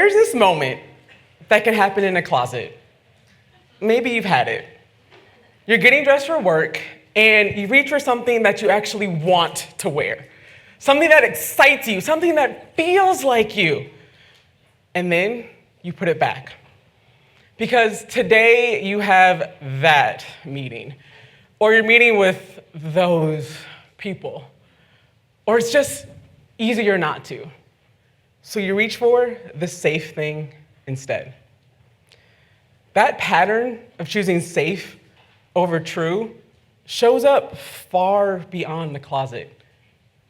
There's this moment that can happen in a closet. Maybe you've had it. You're getting dressed for work, and you reach for something that you actually want to wear. Something that excites you, something that feels like you. And then you put it back. Because today you have that meeting, or you're meeting with those people, or it's just easier not to. So you reach for the safe thing instead. That pattern of choosing safe over true shows up far beyond the closet.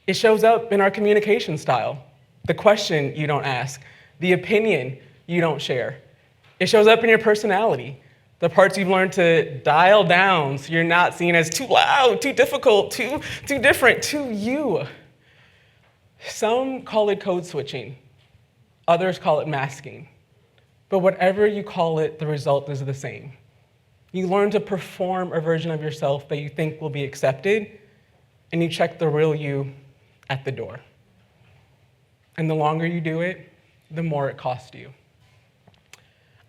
It shows up in our communication style, the question you don't ask, the opinion you don't share. It shows up in your personality, the parts you've learned to dial down so you're not seen as too loud, too difficult, too different, too you. Some call it code switching. Others call it masking. But whatever you call it, the result is the same. You learn to perform a version of yourself that you think will be accepted, and you check the real you at the door. And the longer you do it, the more it costs you.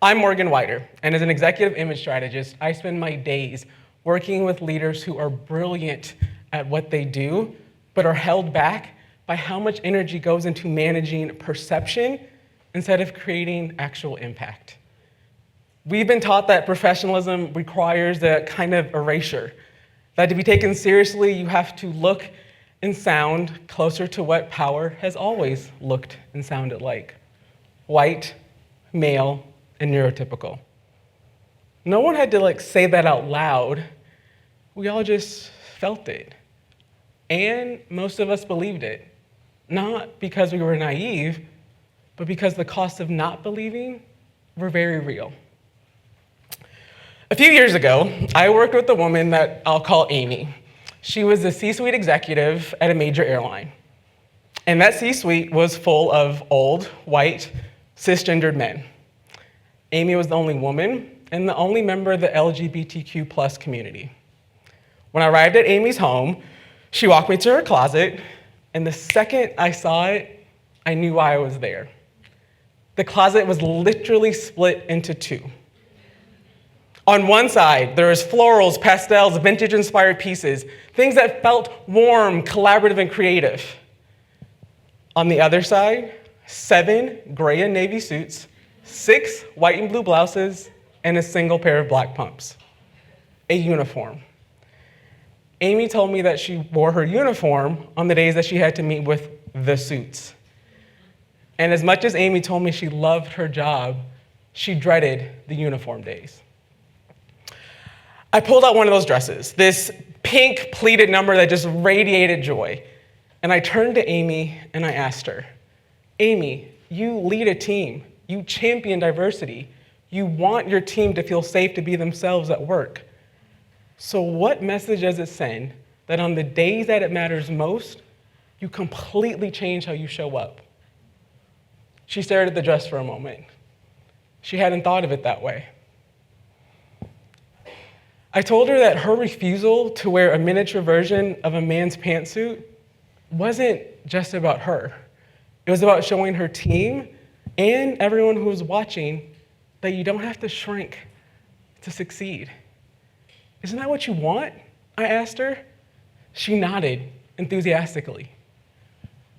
I'm Morgan Whiter, and as an executive image strategist, I spend my days working with leaders who are brilliant at what they do, but are held back by how much energy goes into managing perception instead of creating actual impact. We've been taught that professionalism requires a kind of erasure, that to be taken seriously, you have to look and sound closer to what power has always looked and sounded like: white, male, and neurotypical. No one had to say that out loud. We all just felt it. And most of us believed it, not because we were naive, but because the costs of not believing were very real. A few years ago, I worked with a woman that I'll call Amy. She was a C-suite executive at a major airline. And that C-suite was full of old, white, cisgendered men. Amy was the only woman and the only member of the LGBTQ+ community. When I arrived at Amy's home, she walked me to her closet, and the second I saw it, I knew why I was there. The closet was literally split into two. On one side, there was florals, pastels, vintage-inspired pieces, things that felt warm, collaborative, and creative. On the other side, 7 gray and navy suits, 6 white and blue blouses, and a single pair of black pumps. A uniform. Amy told me that she wore her uniform on the days that she had to meet with the suits. And as much as Amy told me she loved her job, she dreaded the uniform days. I pulled out one of those dresses, this pink pleated number that just radiated joy. And I turned to Amy and I asked her, Amy, you lead a team. You champion diversity. You want your team to feel safe to be themselves at work. So what message does it send that on the days that it matters most, you completely change how you show up? She stared at the dress for a moment. She hadn't thought of it that way. I told her that her refusal to wear a miniature version of a man's pantsuit wasn't just about her. It was about showing her team and everyone who was watching that you don't have to shrink to succeed. Isn't that what you want? I asked her. She nodded enthusiastically.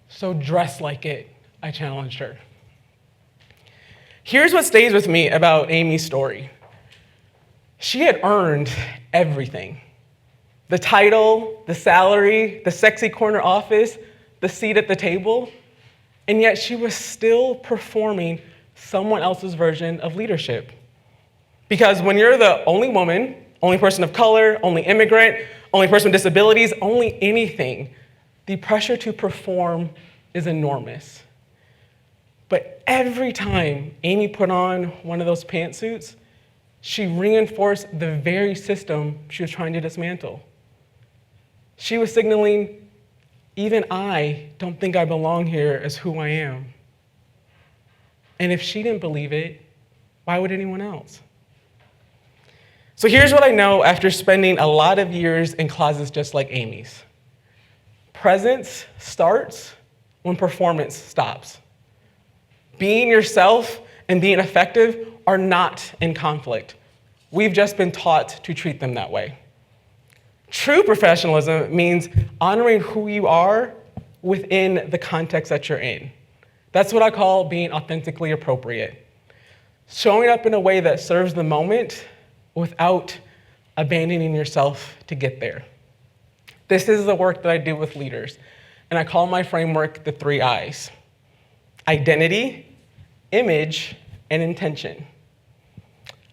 So dress like it, I challenged her. Here's what stays with me about Amy's story. She had earned everything. The title, the salary, the sexy corner office, the seat at the table, and yet she was still performing someone else's version of leadership. Because when you're the only woman, only person of color, only immigrant, only person with disabilities, only anything, the pressure to perform is enormous. But every time Amy put on one of those pantsuits, she reinforced the very system she was trying to dismantle. She was signaling, even I don't think I belong here as who I am. And if she didn't believe it, why would anyone else? So here's what I know after spending a lot of years in closets just like Amy's. Presence starts when performance stops. Being yourself and being effective are not in conflict. We've just been taught to treat them that way. True professionalism means honoring who you are within the context that you're in. That's what I call being authentically appropriate. Showing up in a way that serves the moment without abandoning yourself to get there. This is the work that I do with leaders, and I call my framework the 3 I's: identity, image, and intention.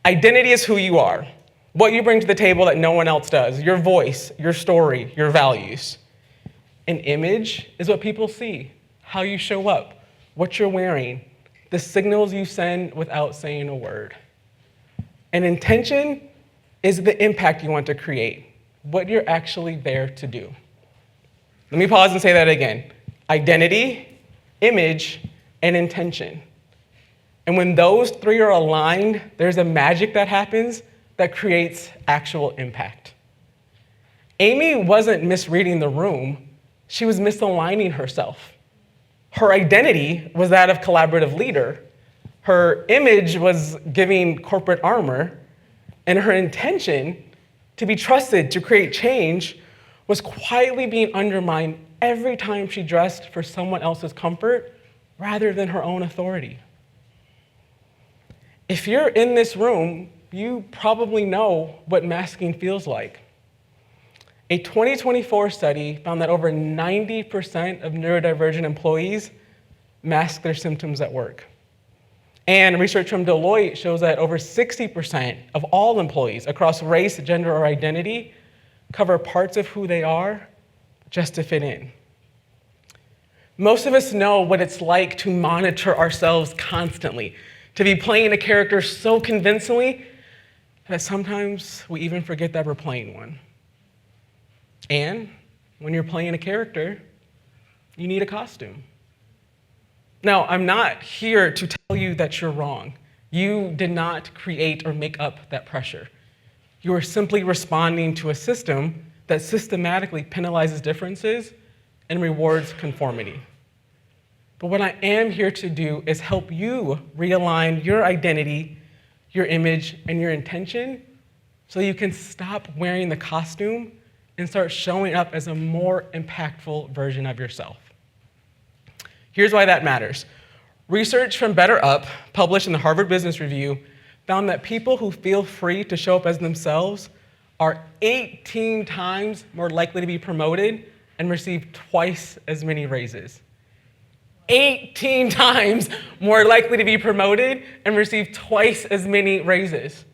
Identity is who you are, what you bring to the table that no one else does, your voice, your story, your values. An image is what people see, how you show up, what you're wearing, the signals you send without saying a word. An intention is the impact you want to create, what you're actually there to do. Let me pause and say that again. Identity, image, and intention. And when those 3 are aligned, there's a magic that happens that creates actual impact. Amy wasn't misreading the room, she was misaligning herself. Her identity was that of collaborative leader, her image was giving corporate armor, and her intention to be trusted to create change was quietly being undermined every time she dressed for someone else's comfort rather than her own authority. If you're in this room, you probably know what masking feels like. A 2024 study found that over 90% of neurodivergent employees mask their symptoms at work. And research from Deloitte shows that over 60% of all employees across race, gender, or identity cover parts of who they are just to fit in. Most of us know what it's like to monitor ourselves constantly, to be playing a character so convincingly that sometimes we even forget that we're playing one. And when you're playing a character, you need a costume. Now, I'm not here to tell you that you're wrong. You did not create or make up that pressure. You are simply responding to a system that systematically penalizes differences and rewards conformity. But what I am here to do is help you realign your identity, your image, and your intention so you can stop wearing the costume and start showing up as a more impactful version of yourself. Here's why that matters. Research from BetterUp, published in the Harvard Business Review, found that people who feel free to show up as themselves are 18 times more likely to be promoted and receive twice as many raises. 18 times more likely to be promoted and receive twice as many raises.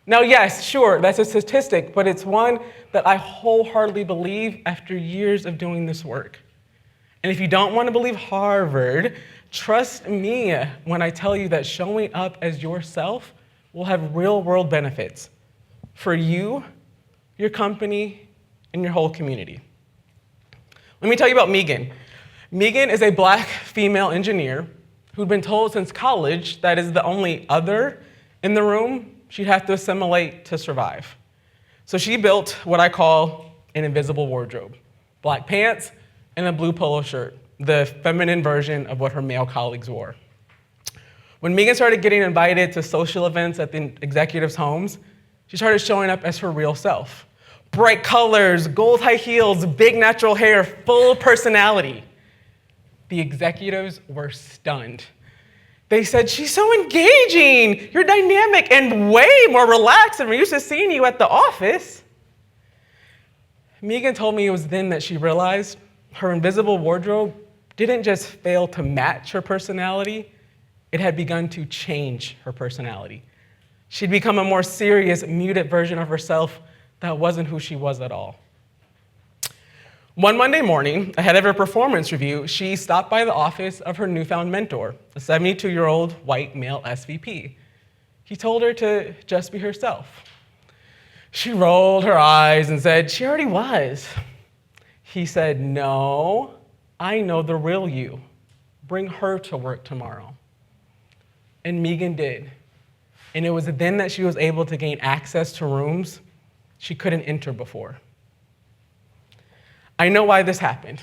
Now, yes, sure, that's a statistic, but it's one that I wholeheartedly believe after years of doing this work. And if you don't want to believe Harvard, trust me when I tell you that showing up as yourself will have real-world benefits for you, your company, and your whole community. Let me tell you about Megan. Megan is a Black female engineer who'd been told since college that as the only other in the room, she'd have to assimilate to survive. So she built what I call an invisible wardrobe: black pants and a blue polo shirt, the feminine version of what her male colleagues wore. When Megan started getting invited to social events at the executives' homes, she started showing up as her real self. Bright colors, gold high heels, big natural hair, full personality. The executives were stunned. They said, "She's so engaging, you're dynamic and way more relaxed than we're used to seeing you at the office." Megan told me it was then that she realized her invisible wardrobe didn't just fail to match her personality, it had begun to change her personality. She'd become a more serious, muted version of herself that wasn't who she was at all. One Monday morning, ahead of her performance review, she stopped by the office of her newfound mentor, a 72-year-old white male SVP. He told her to just be herself. She rolled her eyes and said, "She already was." He said, "No, I know the real you. Bring her to work tomorrow." And Megan did. And it was then that she was able to gain access to rooms she couldn't enter before. I know why this happened.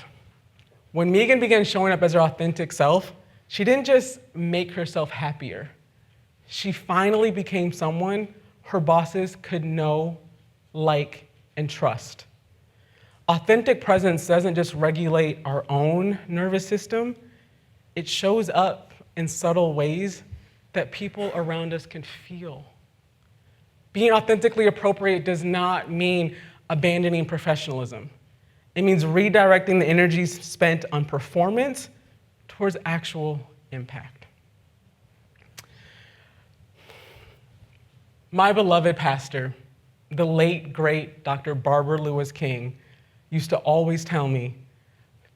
When Megan began showing up as her authentic self, She didn't just make herself happier. She finally became someone her bosses could know, like, and trust. Authentic presence doesn't just regulate our own nervous system, it shows up in subtle ways that people around us can feel. Being authentically appropriate does not mean abandoning professionalism. It means redirecting the energy spent on performance towards actual impact. My beloved pastor, the late, great Dr. Barbara Lewis King, used to always tell me,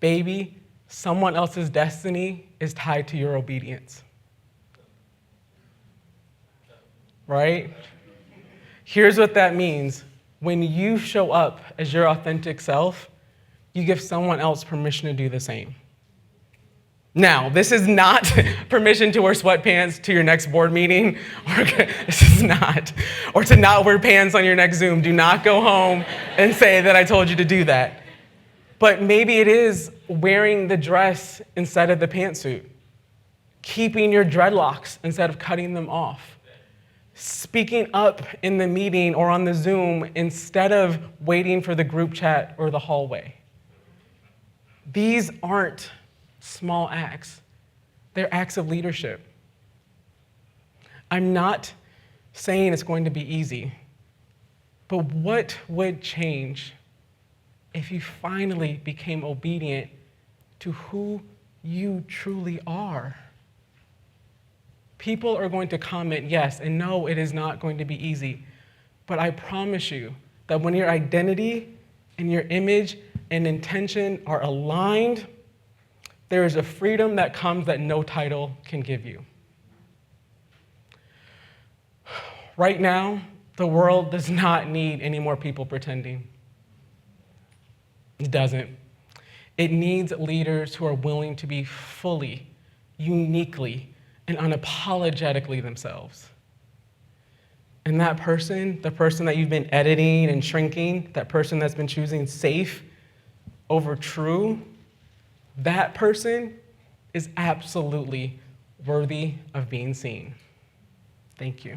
baby, someone else's destiny is tied to your obedience. Right? Here's what that means. When you show up as your authentic self, you give someone else permission to do the same. Now, this is not permission to wear sweatpants to your next board meeting. This is not. Or to not wear pants on your next Zoom. Do not go home and say that I told you to do that. But maybe it is wearing the dress instead of the pantsuit. Keeping your dreadlocks instead of cutting them off. Speaking up in the meeting or on the Zoom instead of waiting for the group chat or the hallway. These aren't small acts. They're acts of leadership. I'm not saying it's going to be easy, but what would change if you finally became obedient to who you truly are? People are going to comment yes, and no, it is not going to be easy. But I promise you that when your identity and your image and intention are aligned, there is a freedom that comes that no title can give you. Right now, the world does not need any more people pretending. It doesn't. It needs leaders who are willing to be fully, uniquely, and unapologetically themselves. And that person, the person that you've been editing and shrinking, that person that's been choosing safe over true, that person is absolutely worthy of being seen. Thank you.